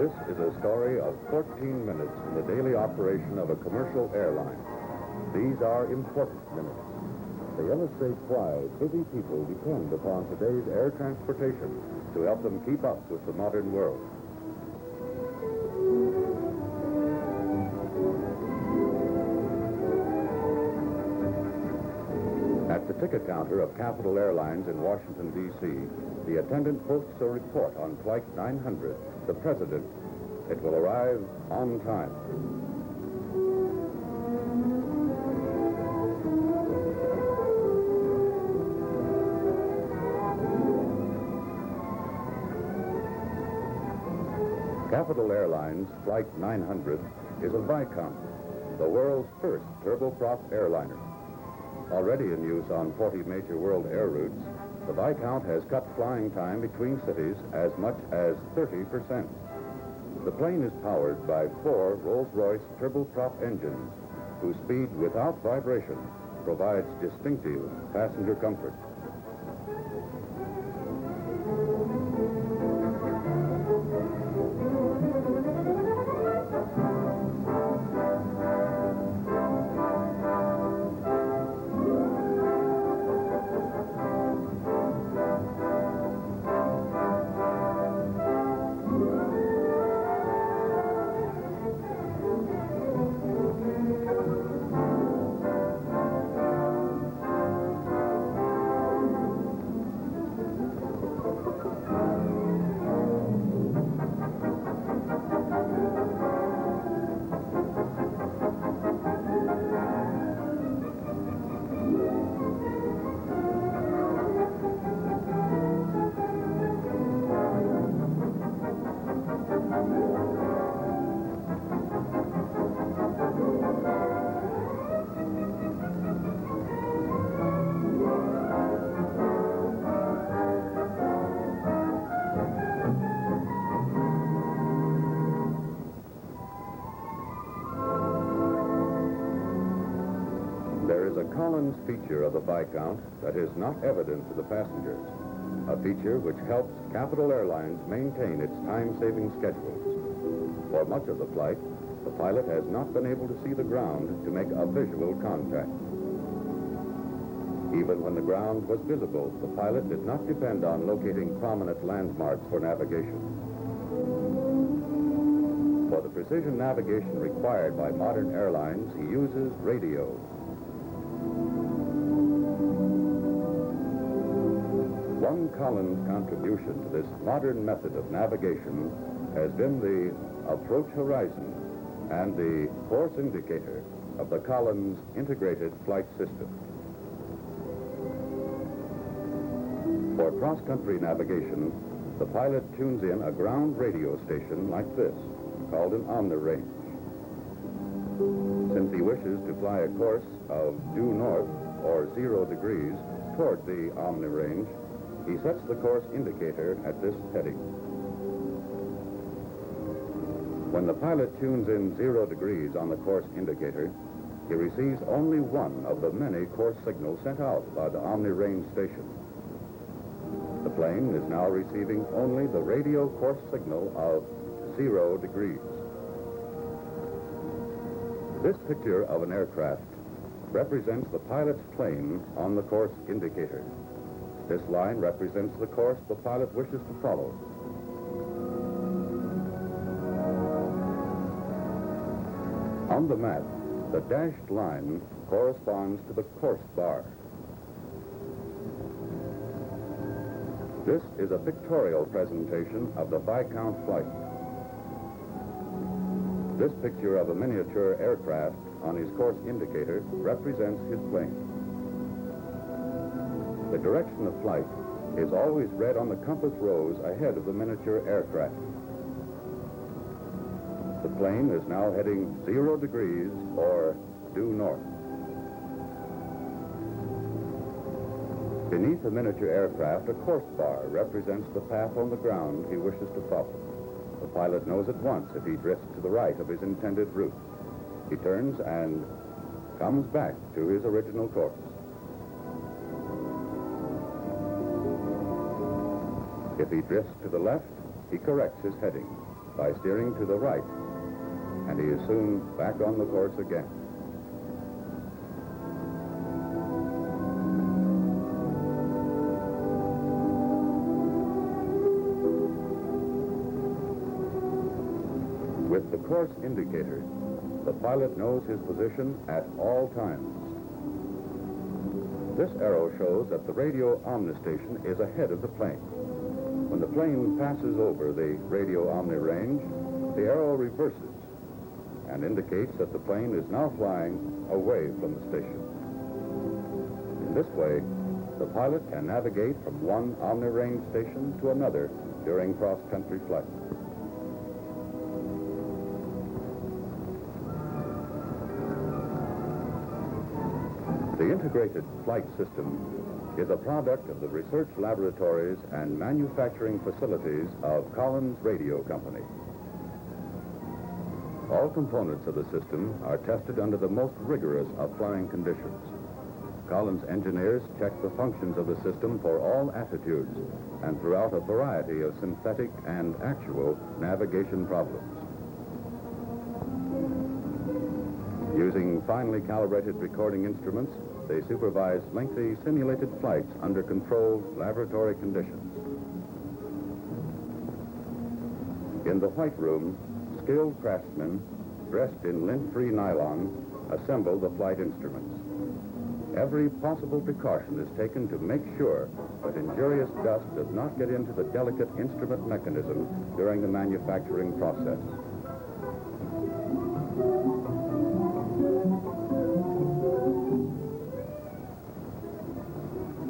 This is a story of 14 minutes in the daily operation of a commercial airline. These are important minutes. They illustrate why busy people depend upon today's air transportation to help them keep up with the modern world. At the ticket counter of Capital Airlines in Washington, D.C., the attendant posts a report on Flight 900, the President. It will arrive on time. Capital Airlines Flight 900 is a Viscount, the world's first turboprop airliner. Already in use on 40 major world air routes, the Viscount has cut flying time between cities as much as 30%. The plane is powered by 4 Rolls-Royce turboprop engines, whose speed without vibration provides distinctive passenger comfort. There is a Collins feature of the Viscount that is not evident to the passengers, a feature which helps Capital Airlines maintain its time-saving schedules. For much of the flight, the pilot has not been able to see the ground to make a visual contact. Even when the ground was visible, the pilot did not depend on locating prominent landmarks for navigation. For the precision navigation required by modern airlines, he uses radio. One Collins contribution to this modern method of navigation has been the approach horizon and the course indicator of the Collins integrated flight system. For cross-country navigation, the pilot tunes in a ground radio station like this, called an omni-range. Since he wishes to fly a course of due north or 0 degrees toward the omni-range, he sets the course indicator at this heading. When the pilot tunes in 0 degrees on the course indicator, he receives only one of the many course signals sent out by the omni-range station. The plane is now receiving only the radio course signal of 0 degrees. This picture of an aircraft represents the pilot's plane on the course indicator. This line represents the course the pilot wishes to follow. On the map, the dashed line corresponds to the course bar. This is a pictorial presentation of the Viscount flight. This picture of a miniature aircraft on his course indicator represents his plane. The direction of flight is always read on the compass rose ahead of the miniature aircraft. The plane is now heading 0 degrees or due north. Beneath the miniature aircraft, a course bar represents the path on the ground he wishes to follow. The pilot knows at once if he drifts to the right of his intended route. He turns and comes back to his original course. If he drifts to the left, he corrects his heading by steering to the right, and he is soon back on the course again. With the course indicator, the pilot knows his position at all times. This arrow shows that the radio omni station is ahead of the plane. When the plane passes over the radio omni range, the arrow reverses and indicates that the plane is now flying away from the station. In this way, the pilot can navigate from one omni range station to another during cross-country flight. The integrated flight system is a product of the research laboratories and manufacturing facilities of Collins Radio Company. All components of the system are tested under the most rigorous of flying conditions. Collins engineers check the functions of the system for all attitudes and throughout a variety of synthetic and actual navigation problems. Using finely calibrated recording instruments, they supervise lengthy simulated flights under controlled laboratory conditions. In the White Room, skilled craftsmen, dressed in lint-free nylon, assemble the flight instruments. Every possible precaution is taken to make sure that injurious dust does not get into the delicate instrument mechanism during the manufacturing process.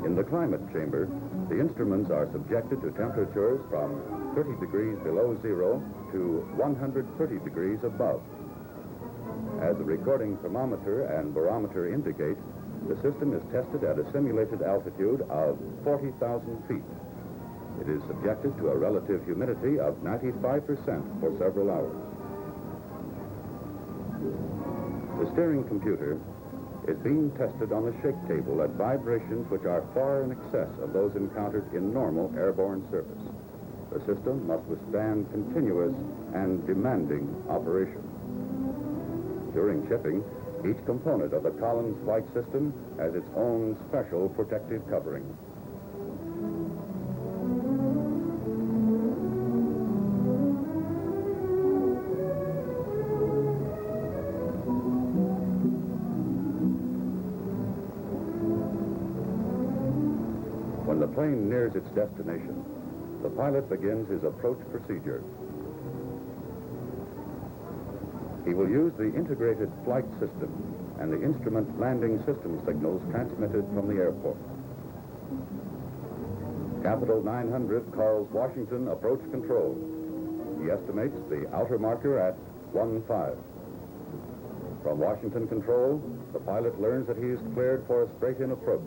In the climate chamber, the instruments are subjected to temperatures from 30 degrees below zero to 130 degrees above. As the recording thermometer and barometer indicate, the system is tested at a simulated altitude of 40,000 feet. It is subjected to a relative humidity of 95% for several hours. The steering computer is being tested on the shake table at vibrations which are far in excess of those encountered in normal airborne service. The system must withstand continuous and demanding operation. During shipping, each component of the Collins flight system has its own special protective covering. When the plane nears its destination, the pilot begins his approach procedure. He will use the integrated flight system and the instrument landing system signals transmitted from the airport. Capital 900 calls Washington approach control. He estimates the outer marker at 15. From Washington control, the pilot learns that he is cleared for a straight-in approach.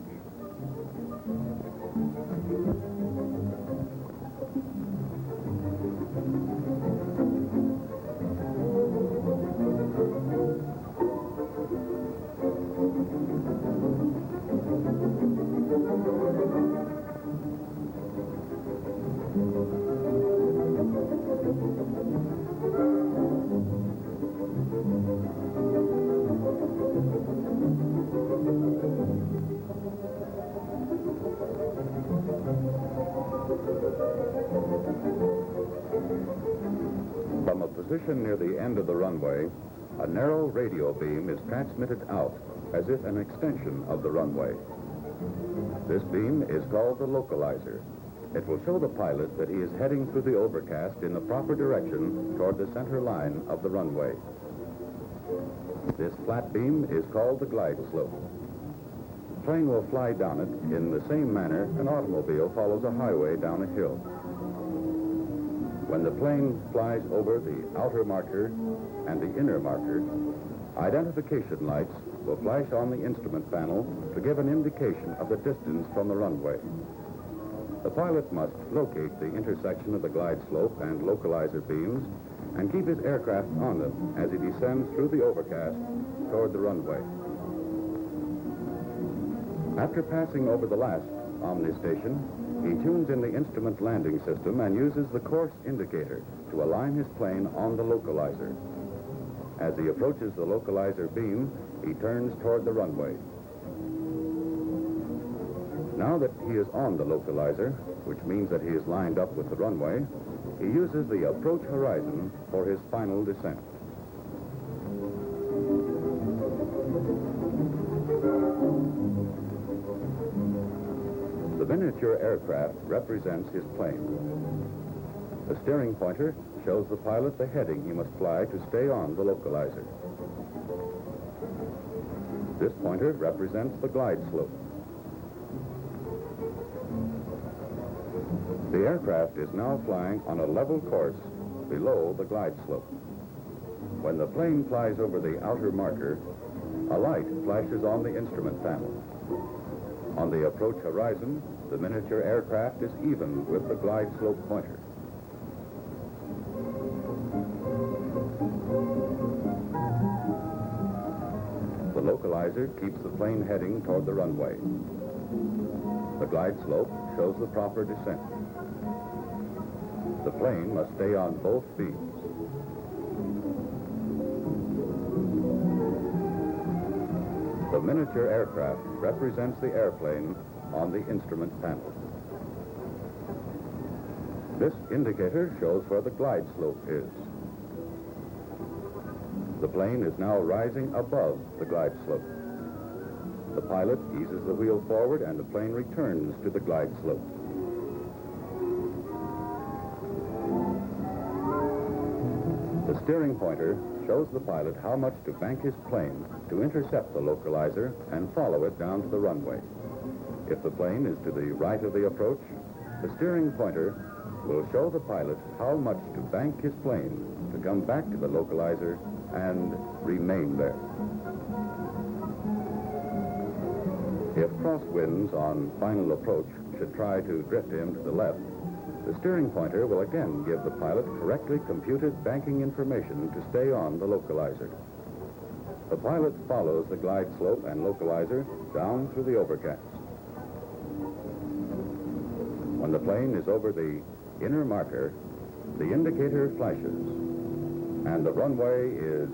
From a position near the end of the runway, a narrow radio beam is transmitted out as if an extension of the runway. This beam is called the localizer. It will show the pilot that he is heading through the overcast in the proper direction toward the center line of the runway. This flat beam is called the glide slope. The plane will fly down it in the same manner an automobile follows a highway down a hill. When the plane flies over the outer marker and the inner marker, identification lights will flash on the instrument panel to give an indication of the distance from the runway. The pilot must locate the intersection of the glide slope and localizer beams and keep his aircraft on them as he descends through the overcast toward the runway. After passing over the last Omni station, He tunes in the instrument landing system and uses the course indicator to align his plane on the localizer. As he approaches the localizer beam, he turns toward the runway. Now that he is on the localizer, which means that he is lined up with the runway, he uses the approach horizon for his final descent. The miniature aircraft represents his plane. The steering pointer shows the pilot the heading he must fly to stay on the localizer. This pointer represents the glide slope. The aircraft is now flying on a level course below the glide slope. When the plane flies over the outer marker, a light flashes on the instrument panel. On the approach horizon, the miniature aircraft is even with the glide slope pointer. The localizer keeps the plane heading toward the runway. The glide slope shows the proper descent. The plane must stay on both beams. The miniature aircraft represents the airplane on the instrument panel. This indicator shows where the glide slope is. The plane is now rising above the glide slope. The pilot eases the wheel forward and the plane returns to the glide slope. The steering pointer shows the pilot how much to bank his plane to intercept the localizer and follow it down to the runway. If the plane is to the right of the approach, the steering pointer will show the pilot how much to bank his plane to come back to the localizer and remain there. If crosswinds on final approach should try to drift him to the left, the steering pointer will again give the pilot correctly computed banking information to stay on the localizer. The pilot follows the glide slope and localizer down through the overcast. When the plane is over the inner marker, the indicator flashes, and the runway is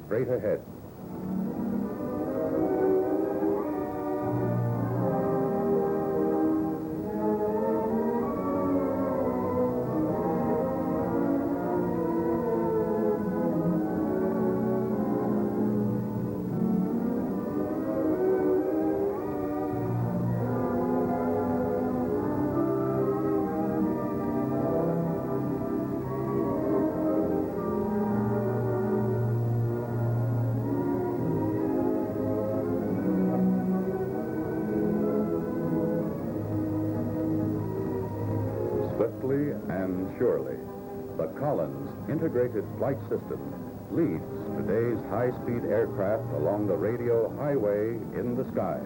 straight ahead. Swiftly and surely, the Collins Integrated Flight System leads today's high-speed aircraft along the radio highway in the sky.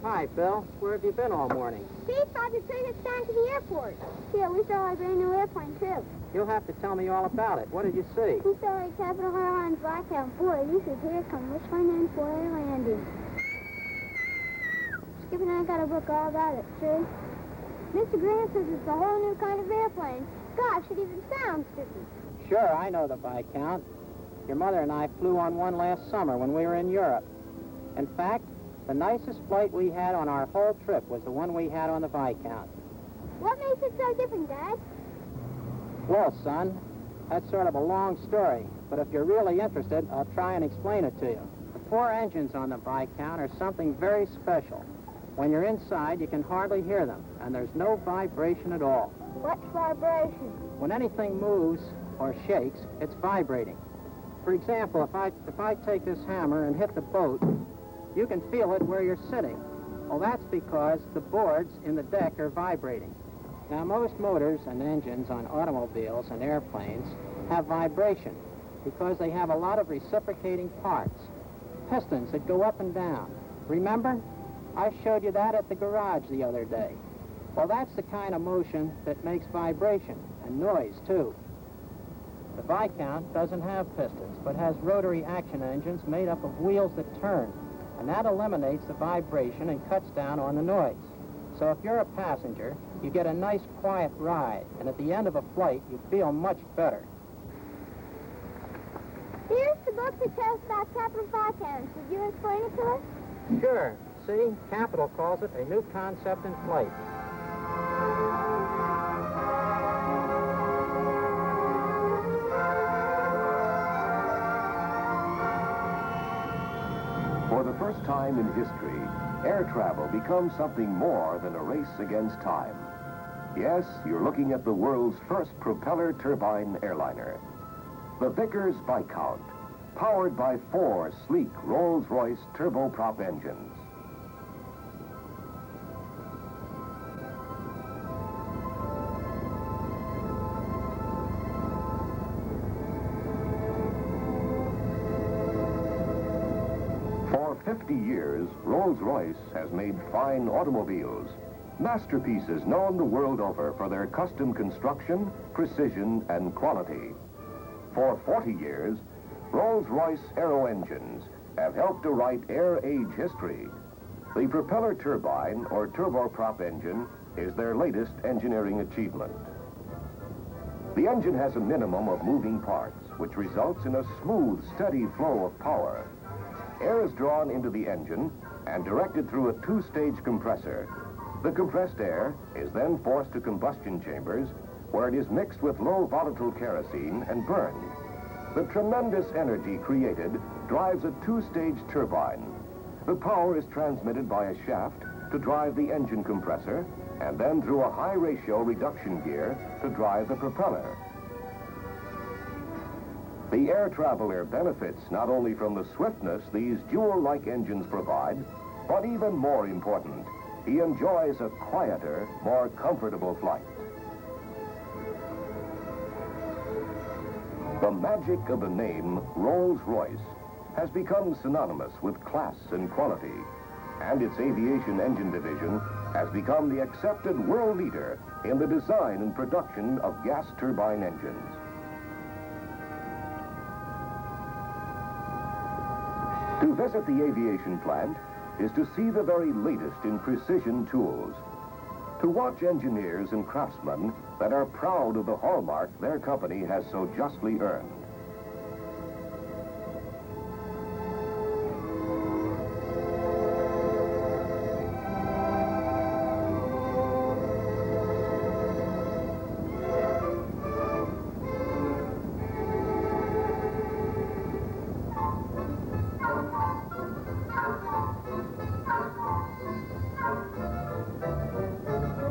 Hi, Phil. Where have you been all morning? Steve tried to take us down to the airport. Yeah, we saw a brand new airplane, too. You'll have to tell me all about it. What did you see? We saw a Capital Airlines Viscount. Boy, you should hear it come whistling in for a landing. Skip and I got a book all about it, see? Mr. Grant says it's a whole new kind of airplane. Gosh, it even sounds different. Sure, I know the Viscount. Your mother and I flew on one last summer when we were in Europe. In fact, the nicest flight we had on our whole trip was the one we had on the Viscount. What makes it so different, Dad? Well, son, that's sort of a long story, but if you're really interested, I'll try and explain it to you. The 4 engines on the Viscount are something very special. When you're inside, you can hardly hear them, and there's no vibration at all. What's vibration? When anything moves or shakes, it's vibrating. For example, if I take this hammer and hit the boat, you can feel it where you're sitting. Well, that's because the boards in the deck are vibrating. Now, most motors and engines on automobiles and airplanes have vibration because they have a lot of reciprocating parts, pistons that go up and down. Remember? I showed you that at the garage the other day. Well, that's the kind of motion that makes vibration and noise, too. The Viscount doesn't have pistons, but has rotary action engines made up of wheels that turn, and that eliminates the vibration and cuts down on the noise. So if you're a passenger, you get a nice, quiet ride, and at the end of a flight, you feel much better. Here's the book that tells about Capital Viscounts. Would you explain it to us? Sure. See, Capital calls it a new concept in flight. For the first time in history, air travel becomes something more than a race against time. Yes, you're looking at the world's first propeller turbine airliner, the Vickers Viscount, powered by 4 sleek Rolls-Royce turboprop engines. For 50 years, Rolls-Royce has made fine automobiles, masterpieces known the world over for their custom construction, precision, and quality. For 40 years, Rolls-Royce aero engines have helped to write air age history. The propeller turbine, or turboprop engine, is their latest engineering achievement. The engine has a minimum of moving parts, which results in a smooth, steady flow of power. Air is drawn into the engine and directed through a 2-stage compressor. The compressed air is then forced to combustion chambers, where it is mixed with low volatile kerosene and burned. The tremendous energy created drives a 2-stage turbine. The power is transmitted by a shaft to drive the engine compressor, and then through a high-ratio reduction gear to drive the propeller. The air traveler benefits not only from the swiftness these dual-like engines provide, but even more important, he enjoys a quieter, more comfortable flight. The magic of the name Rolls-Royce has become synonymous with class and quality, and its aviation engine division has become the accepted world leader in the design and production of gas turbine engines. To visit the aviation plant is to see the very latest in precision tools, to watch engineers and craftsmen that are proud of the hallmark their company has so justly earned.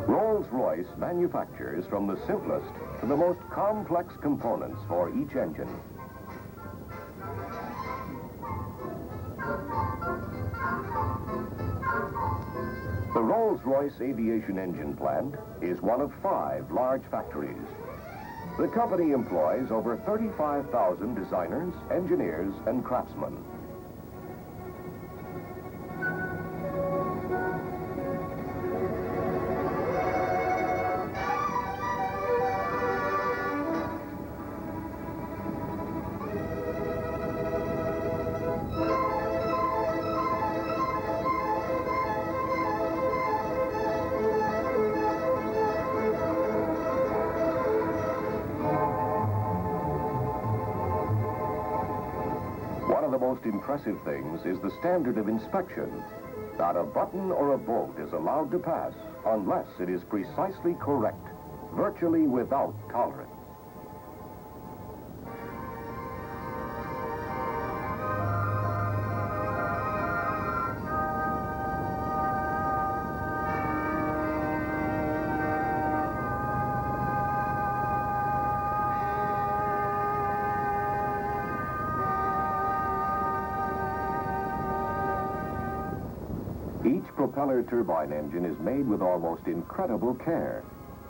Rolls-Royce manufactures from the simplest to the most complex components for each engine. The Rolls-Royce aviation engine plant is one of 5 large factories. The company employs over 35,000 designers, engineers, and craftsmen. the most impressive things is the standard of inspection. Not a button or a bolt is allowed to pass unless it is precisely correct, virtually without tolerance. Each propeller turbine engine is made with almost incredible care,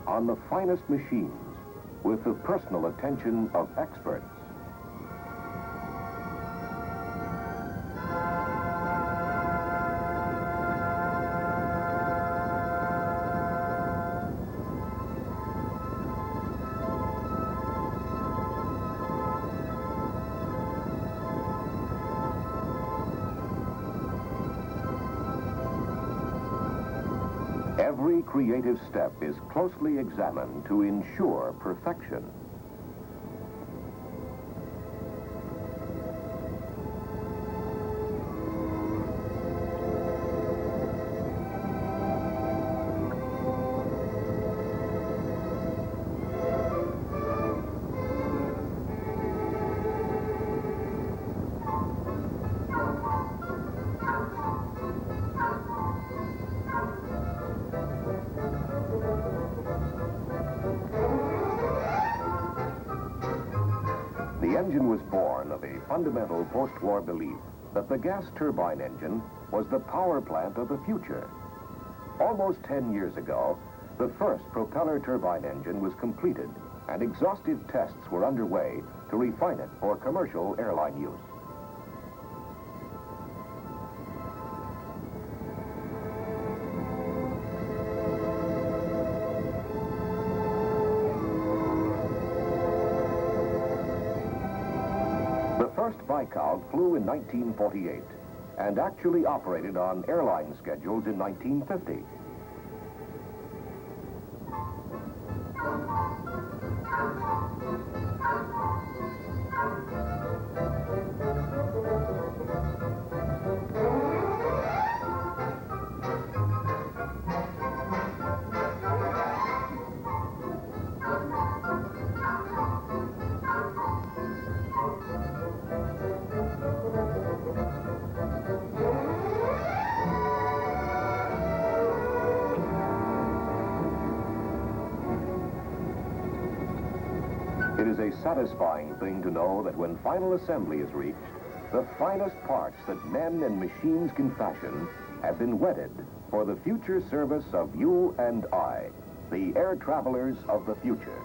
on the finest machines, with the personal attention of experts. Every creative step is closely examined to ensure perfection. The engine was born of a fundamental post-war belief that the gas turbine engine was the power plant of the future. Almost 10 years ago, the first propeller turbine engine was completed, and exhaustive tests were underway to refine it for commercial airline use. The first Viscount flew in 1948 and actually operated on airline schedules in 1950. It is a satisfying thing to know that when final assembly is reached, the finest parts that men and machines can fashion have been wedded for the future service of you and I, the air travelers of the future.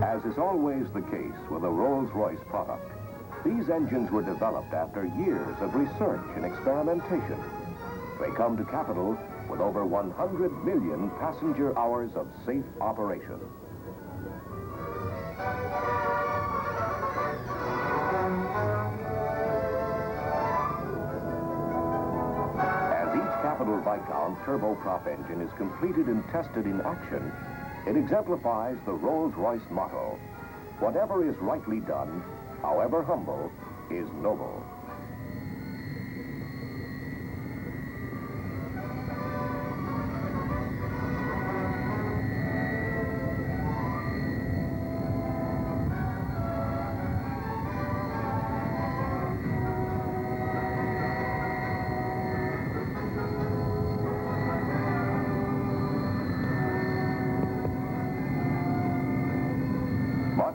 As is always the case with a Rolls-Royce product, these engines were developed after years of research and experimentation. They come to capital with over 100 million passenger hours of safe operation. As each capital Viscount turboprop engine is completed and tested in action, it exemplifies the Rolls-Royce motto: whatever is rightly done, however humble, is noble.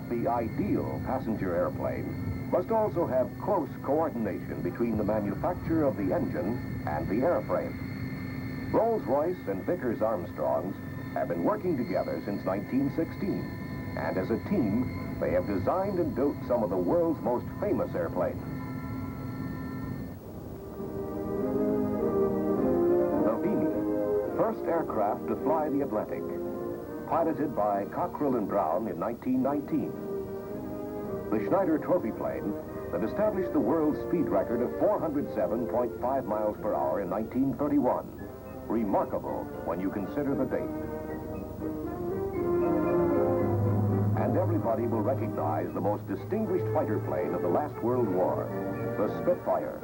The ideal passenger airplane must also have close coordination between the manufacture of the engine and the airframe. Rolls-Royce and Vickers Armstrongs have been working together since 1916, and as a team, they have designed and built some of the world's most famous airplanes. The Beanie, first aircraft to fly the Atlantic, piloted by Cockrell and Brown in 1919. The Schneider trophy plane that established the world's speed record of 407.5 miles per hour in 1931. Remarkable when you consider the date. And everybody will recognize the most distinguished fighter plane of the last World War, the Spitfire.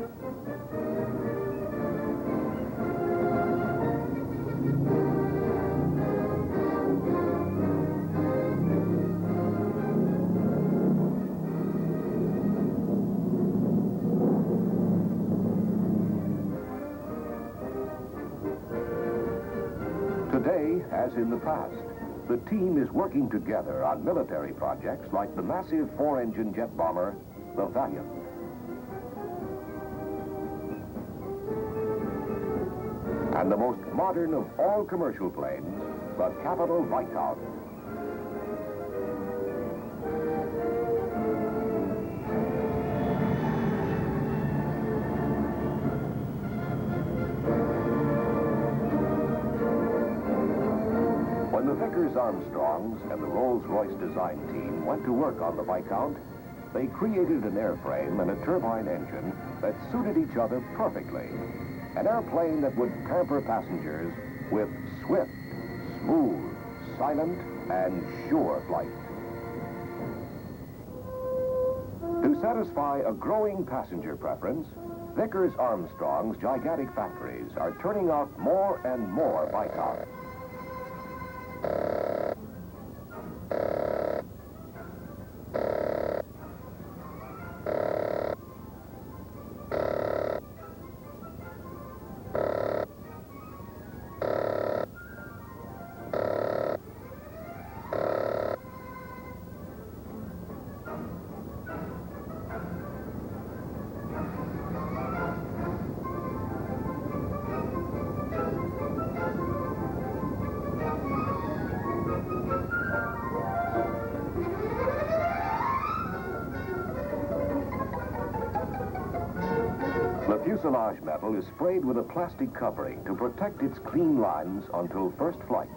Today, as in the past, the team is working together on military projects like the massive 4-engine jet bomber, the Valiant. And the most modern of all commercial planes, the Capital Viscount. When the Vickers Armstrongs and the Rolls-Royce design team went to work on the Viscount, they created an airframe and a turbine engine that suited each other perfectly. An airplane that would pamper passengers with swift, smooth, silent, and sure flight. To satisfy a growing passenger preference, Vickers Armstrong's gigantic factories are turning out more and more Viscounts. The fuselage metal is sprayed with a plastic covering to protect its clean lines until first flight.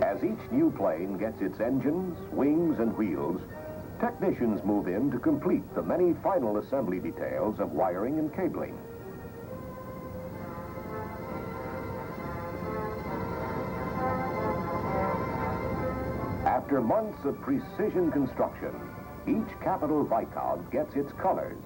As each new plane gets its engines, wings, and wheels, technicians move in to complete the many final assembly details of wiring and cabling. After months of precision construction, each Capital Viscount gets its colors.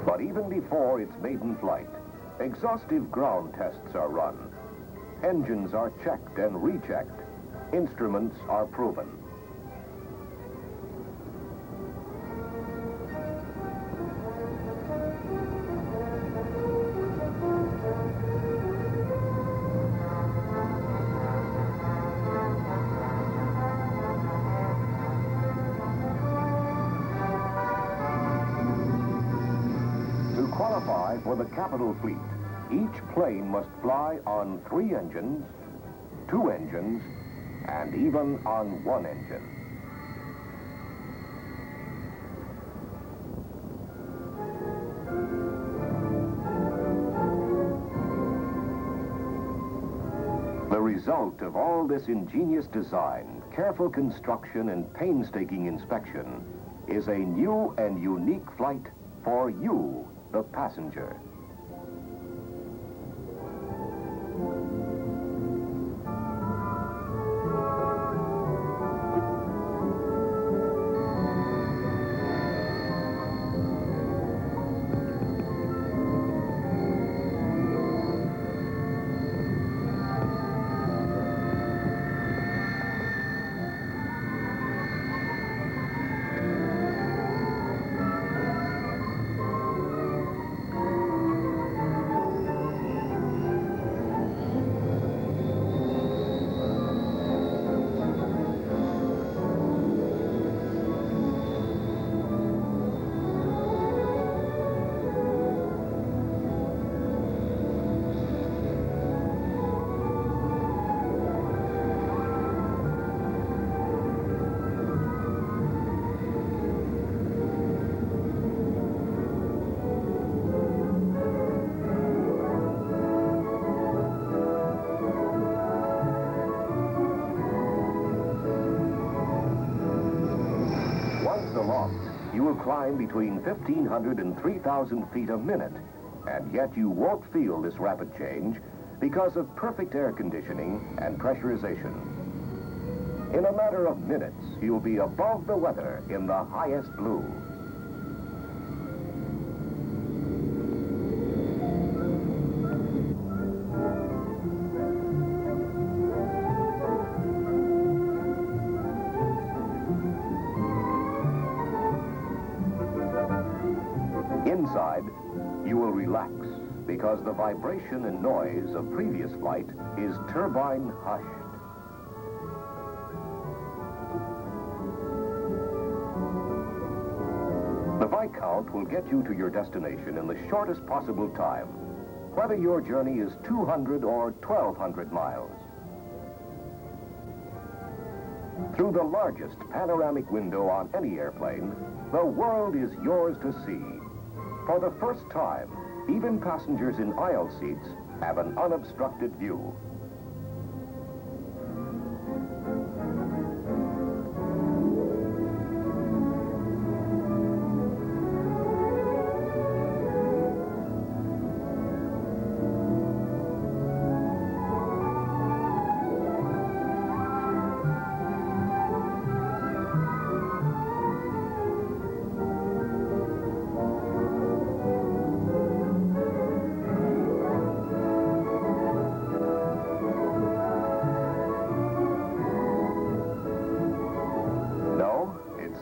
But even before its maiden flight, exhaustive ground tests are run. Engines are checked and rechecked. Instruments are proven. To qualify for the Capital Fleet, each plane must fly on 3 engines, 2 engines, and even on 1 engine. The result of all this ingenious design, careful construction, and painstaking inspection is a new and unique flight for you, the passenger. aloft, you will climb between 1,500 and 3,000 feet a minute, and yet you won't feel this rapid change because of perfect air conditioning and pressurization. In a matter of minutes, you'll be above the weather in the highest blue. Inside, you will relax because the vibration and noise of previous flight is turbine hushed. The Viscount will get you to your destination in the shortest possible time, whether your journey is 200 or 1,200 miles. Through the largest panoramic window on any airplane, the world is yours to see. For the first time, even passengers in aisle seats have an unobstructed view.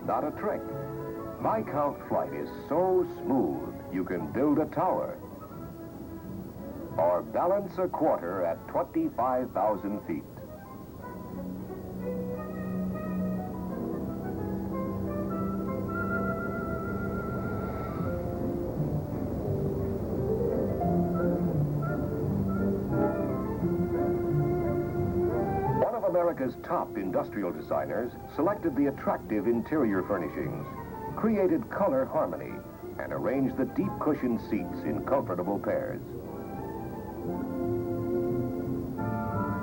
Not a trick. Viscount flight is so smooth you can build a tower or balance a quarter at 25,000 feet. America's top industrial designers selected the attractive interior furnishings, created color harmony, and arranged the deep cushioned seats in comfortable pairs.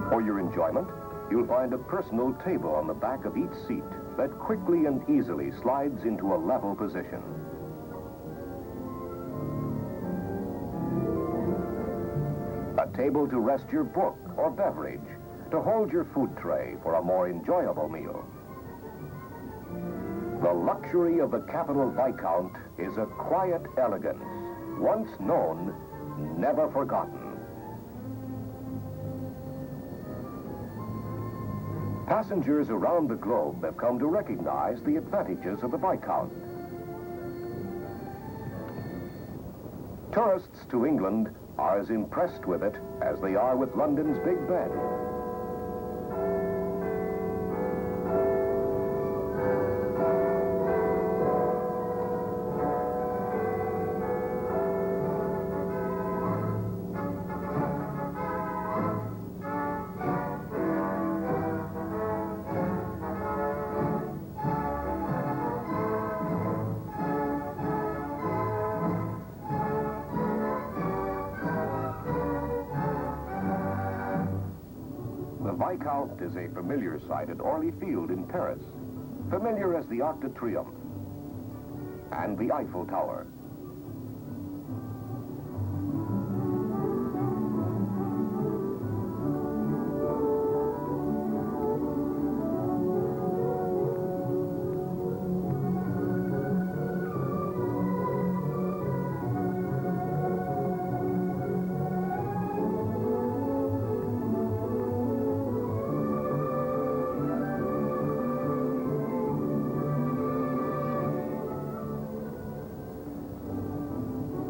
For your enjoyment, you'll find a personal table on the back of each seat that quickly and easily slides into a level position. A table to rest your book or beverage, to hold your food tray for a more enjoyable meal. The luxury of the Capital Viscount is a quiet elegance, once known, never forgotten. Passengers around the globe have come to recognize the advantages of the Viscount. Tourists to England are as impressed with it as they are with London's Big Ben. The Viscount is a familiar sight at Orly Field in Paris, familiar as the Arc de Triomphe and the Eiffel Tower.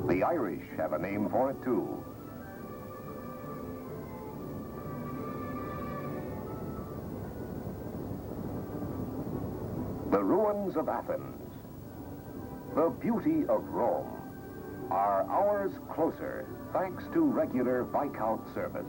The Irish have a name for it, too. The ruins of Athens, the beauty of Rome, are hours closer thanks to regular Viscount service.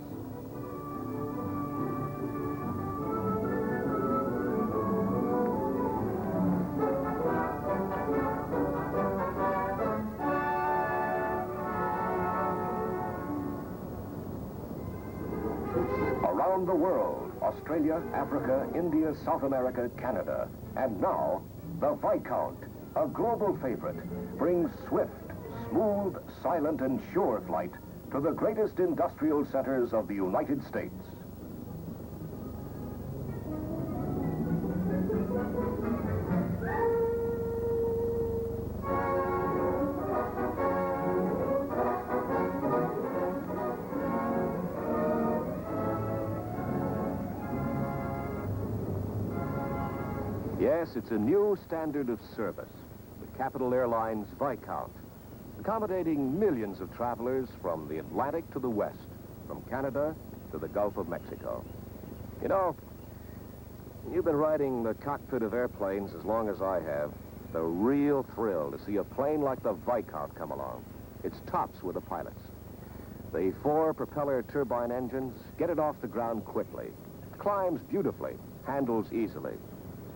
Around the world, Australia, Africa, India, South America, Canada, and now the Viscount a global favorite, brings swift, smooth, silent, and sure flight to the greatest industrial centers of the United States. Yes, it's a new standard of service, the Capital Airlines Viscount, accommodating millions of travelers from the Atlantic to the West, from Canada to the Gulf of Mexico. You know, you've been riding the cockpit of airplanes as long as I have. The real thrill to see a plane like the Viscount come along. It's tops with the pilots. The 4 propeller turbine engines get it off the ground quickly. It climbs beautifully, handles easily.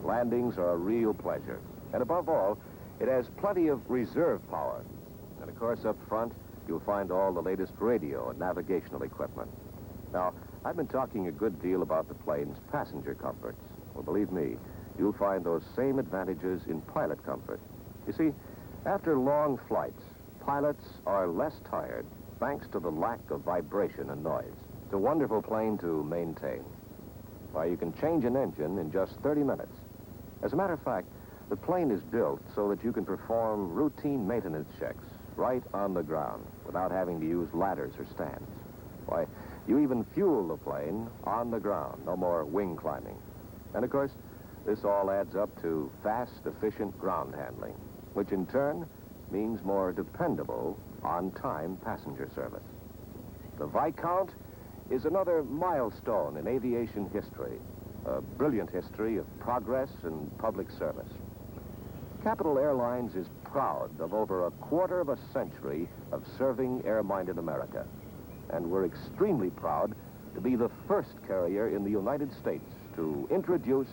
Landings are a real pleasure. And above all, it has plenty of reserve power. And of course, up front, you'll find all the latest radio and navigational equipment. Now, I've been talking a good deal about the plane's passenger comforts. Well, believe me, you'll find those same advantages in pilot comfort. You see, after long flights, pilots are less tired thanks to the lack of vibration and noise. It's a wonderful plane to maintain. Why, you can change an engine in just 30 minutes. As a matter of fact, the plane is built so that you can perform routine maintenance checks right on the ground without having to use ladders or stands. Why, you even fuel the plane on the ground, no more wing climbing. And of course, this all adds up to fast, efficient ground handling, which in turn means more dependable, on-time passenger service. The Viscount is another milestone in aviation history, a brilliant history of progress and public service. Capital Airlines is proud of over a quarter of a century of serving air-minded America. And we're extremely proud to be the first carrier in the United States to introduce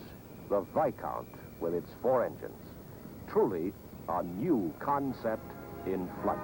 the Viscount with its 4 engines. Truly a new concept in flight.